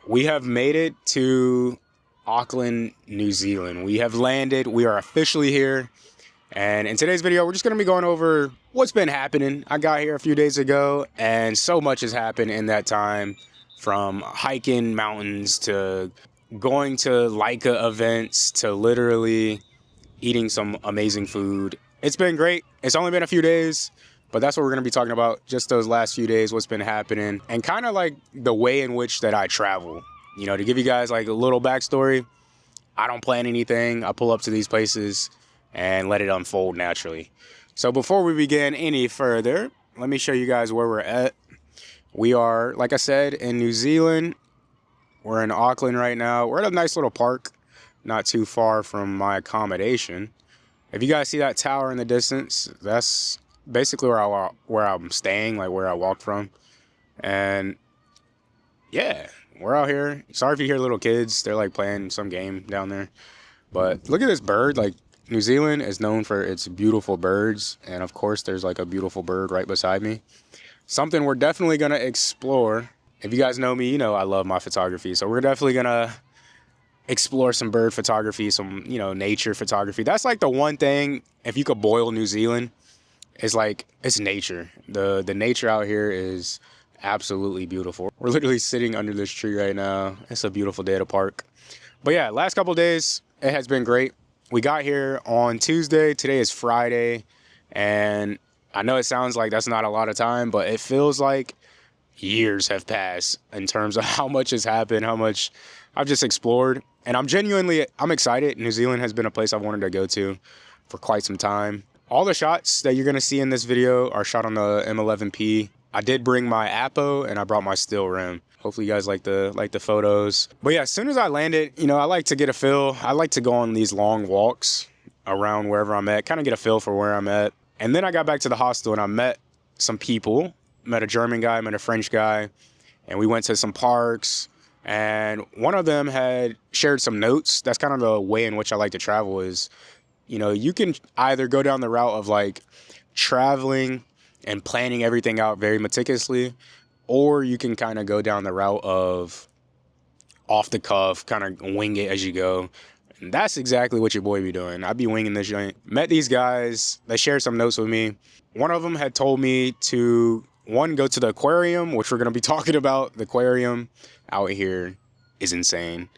We have made it to Auckland, New Zealand. We have landed. We are officially here. And in today's video, we're just going to be going over what's been happening. I got here a few days ago, and so much has happened in that time, from hiking mountains to going to Leica events to literally eating some amazing food. It's been great. It's only been a few days, but that's what we're going to be talking about, just those last few days, what's been happening, and kind of like the way in which that I travel. You know, to give you guys like a little backstory, I don't plan anything. I pull up to these places and let it unfold naturally. So before we begin any further, let me show you guys where we're at. We are, like I said, in New Zealand. We're in Auckland right now. We're at a nice little park, not too far from my accommodation. If you guys see that tower in the distance, that's basically where I'm staying, like where I walked from. And yeah, we're out here. Sorry if you hear little kids. They're like playing some game down there. But look at this bird. Like, New Zealand is known for its beautiful birds. And of course, there's like a beautiful bird right beside me. Something we're definitely going to explore. If you guys know me, you know I love my photography. So we're definitely going to explore some bird photography, some, you know, nature photography. That's like the one thing, if you could boil New Zealand, is like, it's nature. The nature out here is absolutely beautiful. We're literally sitting under this tree right now. It's a beautiful day at a park. But yeah, last couple of days, it has been great. We got here on Tuesday. Today is Friday. And I know it sounds like that's not a lot of time, but it feels like years have passed in terms of how much has happened, how much I've just explored. And I'm excited. New Zealand has been a place I've wanted to go to for quite some time. All the shots that you're going to see in this video are shot on the M11P. I did bring my Apo and I brought my still rim. Hopefully you guys like the photos. But yeah, as soon as I landed, you know, I like to get a feel. I like to go on these long walks around wherever I'm at, kind of get a feel for where I'm at. And then I got back to the hostel and I met some people. Met a German guy, met a French guy, and we went to some parks. And one of them had shared some notes. That's kind of the way in which I like to travel is, you know, you can either go down the route of like traveling and planning everything out very meticulously, or you can kind of go down the route of off the cuff, kind of wing it as you go. And that's exactly what your boy be doing. I'd be winging this joint. Met these guys. They shared some notes with me. One of them had told me to, one, go to the aquarium, which we're going to be talking about. The aquarium out here is insane.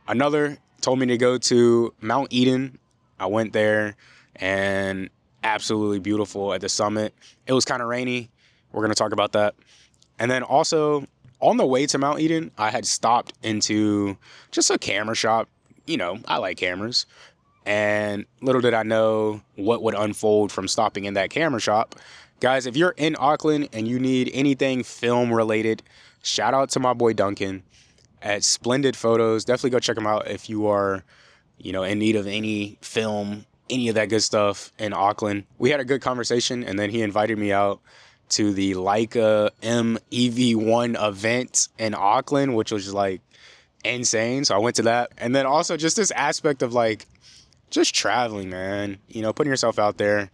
Another told me to go to Mount Eden. I went there and absolutely beautiful at the summit. It was kind of rainy. We're going to talk about that. And then also on the way to Mount Eden, I had stopped into just a camera shop. You know, I like cameras. And little did I know what would unfold from stopping in that camera shop. Guys, if you're in Auckland and you need anything film related, shout out to my boy Duncan at Splendid Photos. Definitely go check him out if you are, you know, in need of any film, any of that good stuff in Auckland. We had a good conversation, and then he invited me out to the Leica MEV1 event in Auckland, which was like insane. So I went to that. And then also just this aspect of like just traveling, man, you know, putting yourself out there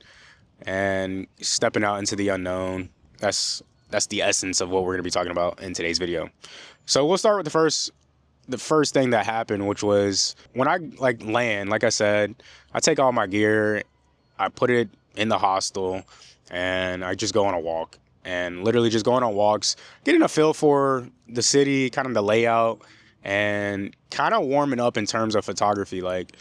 and stepping out into the unknown. That's the essence of what we're going to be talking about in today's video. So we'll start with the first thing that happened, which was when I like land, like I said, I take all my gear, I put it in the hostel, and I just go on a walk. And literally just going on walks, getting a feel for the city, kind of the layout, and kind of warming up in terms of photography. Like,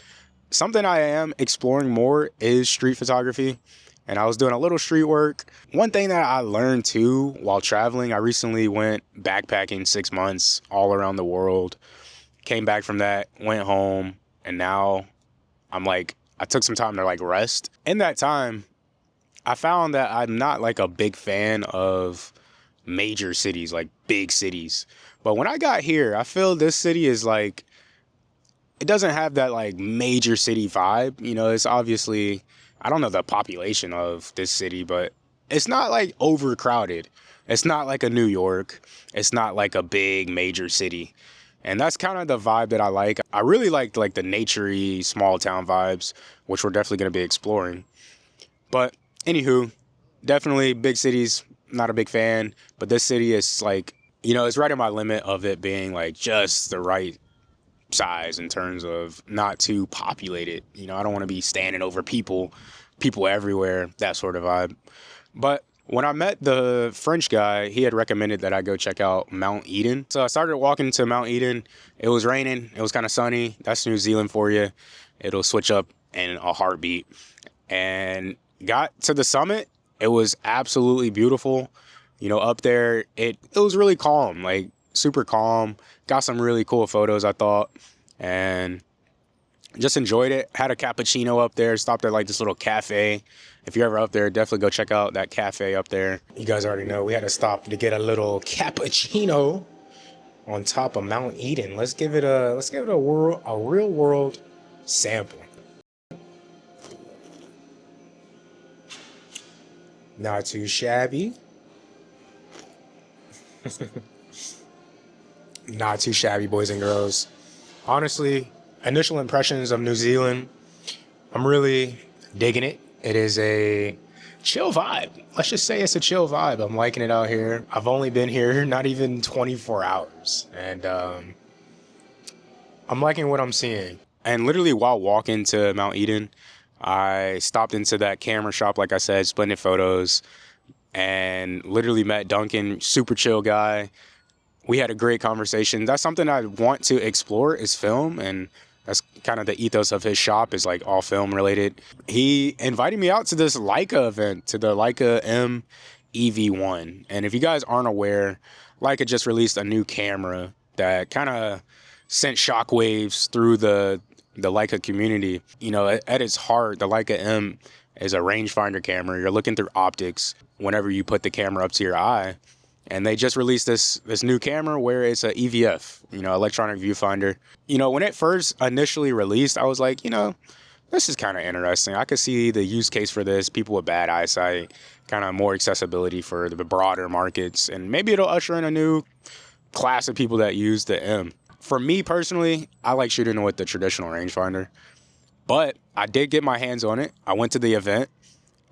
something I am exploring more is street photography. And I was doing a little street work. One thing that I learned too while traveling, I recently went backpacking 6 months all around the world. Came back from that, went home, and now I'm like, I took some time to like rest. In that time, I found that I'm not like a big fan of major cities, like big cities. But when I got here, I feel this city is like, it doesn't have that like major city vibe. You know, it's obviously, I don't know the population of this city, but it's not like overcrowded. It's not like a New York. It's not like a big major city. And that's kind of the vibe that I like. I really like the naturey small town vibes, which we're definitely going to be exploring. But anywho, definitely big cities, not a big fan. But this city is like you know, it's right in my limit of it being like just the right size in terms of not too populated. You know, I don't want to be standing over people everywhere, that sort of vibe. But when I met the French guy, he had recommended that I go check out Mount Eden. So I started walking to Mount Eden. It was raining. It was kind of sunny. That's New Zealand for you. It'll switch up in a heartbeat. And got to the summit. It was absolutely beautiful. You know, up there, it was really calm, like super calm. Got some really cool photos, I thought, and just enjoyed it. Had a cappuccino up there. Stopped at like this little cafe. If you're ever up there, definitely go check out that cafe up there. You guys already know we had to stop to get a little cappuccino on top of Mount Eden. Let's give it a real world sample. Not too shabby. Not too shabby, boys and girls. Honestly, initial impressions of New Zealand, I'm really digging it. It is a chill vibe. Let's just say it's a chill vibe. I'm liking it out here. I've only been here not even 24 hours. And I'm liking what I'm seeing. And literally while walking to Mount Eden, I stopped into that camera shop, like I said, splendid photos, and literally met Duncan, super chill guy. We had a great conversation. That's something I want to explore is film, and that's kind of the ethos of his shop is like all film related. He invited me out to this Leica event, to the Leica M EV1. And if you guys aren't aware, Leica just released a new camera that kind of sent shockwaves through the Leica community. You know, at its heart, the Leica M is a rangefinder camera. You're looking through optics whenever you put the camera up to your eye. And they just released this new camera where it's a EVF, you know, electronic viewfinder. You know, when it first initially released, I was like, you know, this is kind of interesting. I could see the use case for this. People with bad eyesight, kind of more accessibility for the broader markets. And maybe it'll usher in a new class of people that use the M. For me personally, I like shooting with the traditional rangefinder. But I did get my hands on it. I went to the event.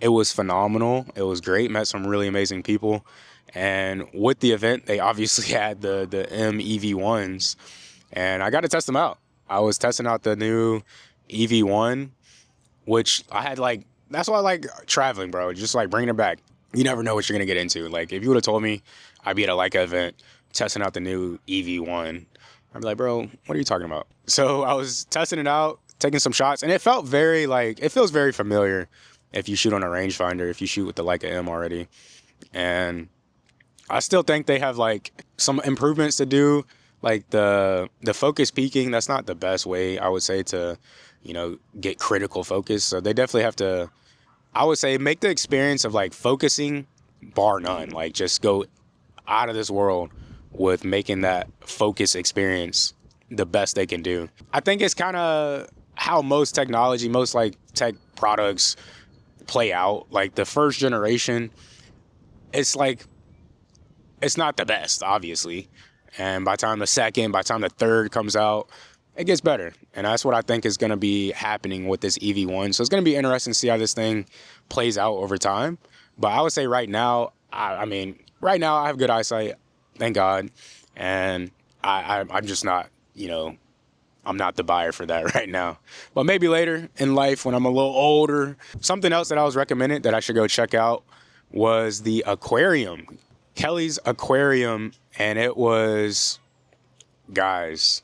It was phenomenal. It was great. Met some really amazing people. And with the event, they obviously had the M EV1s, and I got to test them out. I was testing out the new EV1, which I had like, that's why I like traveling, bro. Just like bringing it back. You never know what you're going to get into. Like if you would have told me I'd be at a Leica event testing out the new EV1, I'd be like, bro, what are you talking about? So I was testing it out, taking some shots, and it felt very like, it feels very familiar if you shoot on a rangefinder, if you shoot with the Leica M already. And I still think they have like some improvements to do, like the focus peaking. That's not the best way, I would say, to, you know, get critical focus. So they definitely have to, I would say, make the experience of like focusing bar none. Like just go out of this world with making that focus experience the best they can do. I think it's kind of how most technology, most like tech products play out. Like the first generation, it's like, it's not the best, obviously. And by the time the third comes out, it gets better. And that's what I think is going to be happening with this EV1. So it's going to be interesting to see how this thing plays out over time. But I would say right now, right now I have good eyesight, thank God. And I'm just not, you know, I'm not the buyer for that right now. But maybe later in life when I'm a little older. Something else that I was recommended that I should go check out was the Aquarium. Kelly's Aquarium, and it was, guys,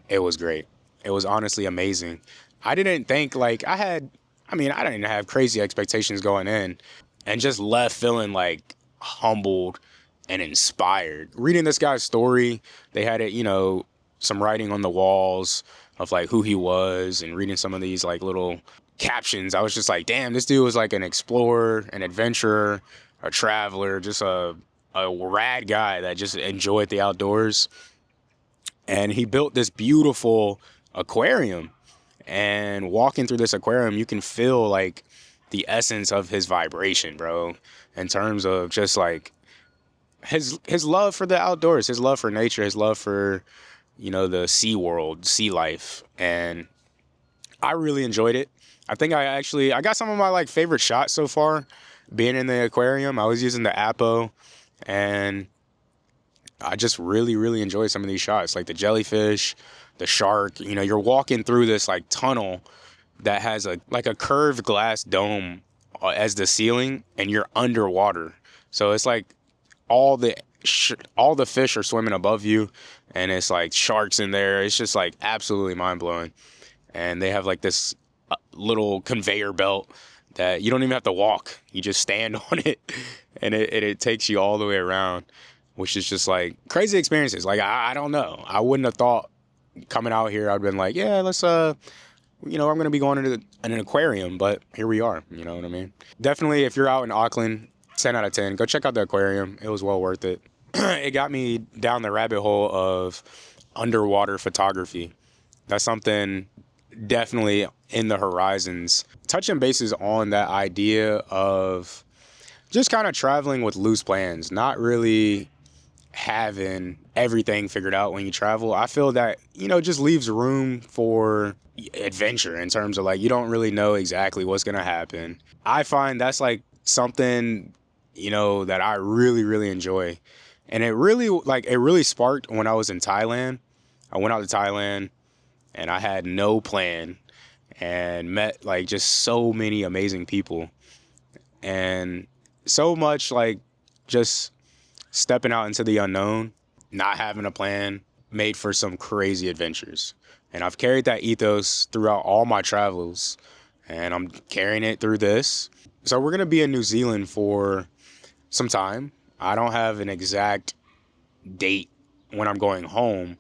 it was great. It was honestly amazing. I didn't think like I didn't have crazy expectations going in, and just left feeling like humbled and inspired. Reading this guy's story, they had it, you know, some writing on the walls of like who he was, and reading some of these like little captions. I was just like, damn, this dude was like an explorer, an adventurer, a traveler, just a rad guy that just enjoyed the outdoors. And he built this beautiful aquarium. And walking through this aquarium, you can feel like the essence of his vibration, bro, in terms of just like his love for the outdoors, his love for nature, his love for, you know, the sea world, sea life. And I really enjoyed it. I think I got some of my like favorite shots so far being in the aquarium. I was using the Apo, and I just really enjoy some of these shots, like the jellyfish, the shark. You know, you're walking through this like tunnel that has a like a curved glass dome as the ceiling, and you're underwater. So it's like all the fish are swimming above you, and it's like sharks in there. It's just like absolutely mind blowing. And they have like this little conveyor belt that you don't even have to walk. You just stand on it, and it takes you all the way around, which is just like crazy experiences. Like I don't know. I wouldn't have thought coming out here I'd been like, yeah, let's you know, I'm gonna be going into an aquarium, but here we are. You know what I mean? Definitely, if you're out in Auckland, 10 out of 10. Go check out the aquarium. It was well worth it. It got me down the rabbit hole of underwater photography. That's something definitely in the horizons. Touching bases on that idea of just kind of traveling with loose plans, not really having everything figured out when you travel. I feel that, you know, just leaves room for adventure in terms of like, you don't really know exactly what's going to happen. I find that's like something, you know, that I really enjoy. And it really sparked when I was in Thailand. I went out to Thailand and I had no plan and met like just so many amazing people, and so much like just stepping out into the unknown, not having a plan, made for some crazy adventures. And I've carried that ethos throughout all my travels, and I'm carrying it through this. So we're going to be in New Zealand for some time. I don't have an exact date when I'm going home,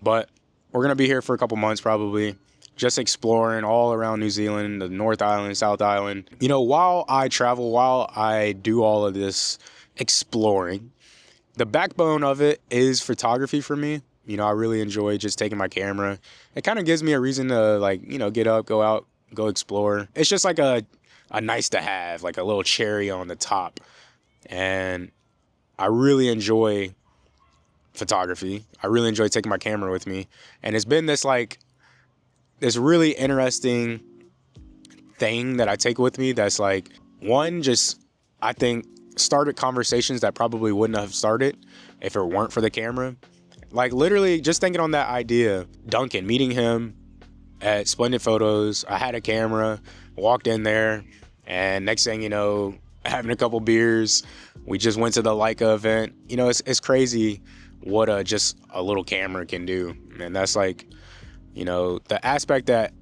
but we're going to be here for a couple months probably, just exploring all around New Zealand, the North Island, South Island. You know, while I travel, while I do all of this exploring, the backbone of it is photography for me. You know, I really enjoy just taking my camera. It kind of gives me a reason to, like, you know, get up, go out, go explore. It's just like a nice to have, like a little cherry on the top. And I really enjoy photography. I really enjoy taking my camera with me. And it's been this really interesting thing that I take with me that's like, one, just, I think, started conversations that probably wouldn't have started if it weren't for the camera. Like literally just thinking on that idea, Duncan, meeting him at Splendid Photos. I had a camera, walked in there, and next thing you know, having a couple beers, we just went to the Leica event. You know, it's crazy what just a little camera can do. And that's like, you know, the aspect that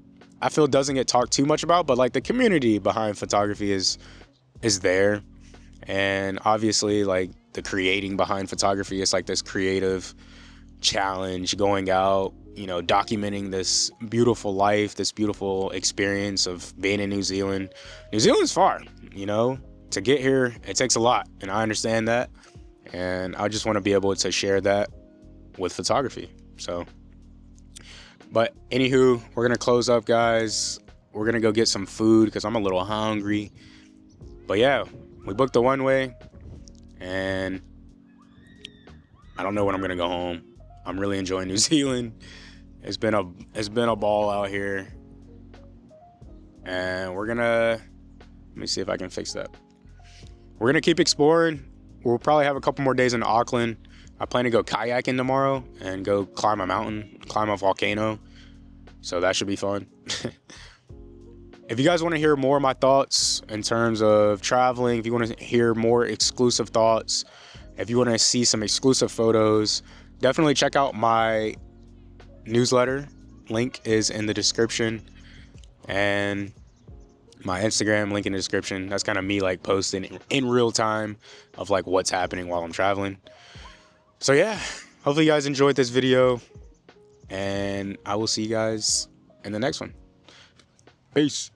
I feel doesn't get talked too much about, but like the community behind photography is there. And obviously like the creating behind photography is like this creative challenge, going out, you know, documenting this beautiful life, this beautiful experience of being in New Zealand. New Zealand's far, you know, to get here, it takes a lot. And I understand that. And I just want to be able to share that with photography. So, but anywho, we're going to close up, guys. We're going to go get some food because I'm a little hungry. But yeah, we booked the one way, and I don't know when I'm going to go home. I'm really enjoying New Zealand. It's been a ball out here. And we're going to, let me see if I can fix that. We're going to keep exploring. We'll probably have a couple more days in Auckland. I plan to go kayaking tomorrow and go climb a mountain, climb a volcano. So that should be fun. If you guys want to hear more of my thoughts in terms of traveling, if you want to hear more exclusive thoughts, if you want to see some exclusive photos, definitely check out my newsletter. Link is in the description. And my Instagram, link in the description. That's kind of me like posting in real time of like what's happening while I'm traveling. So yeah, hopefully you guys enjoyed this video, and I will see you guys in the next one. Peace.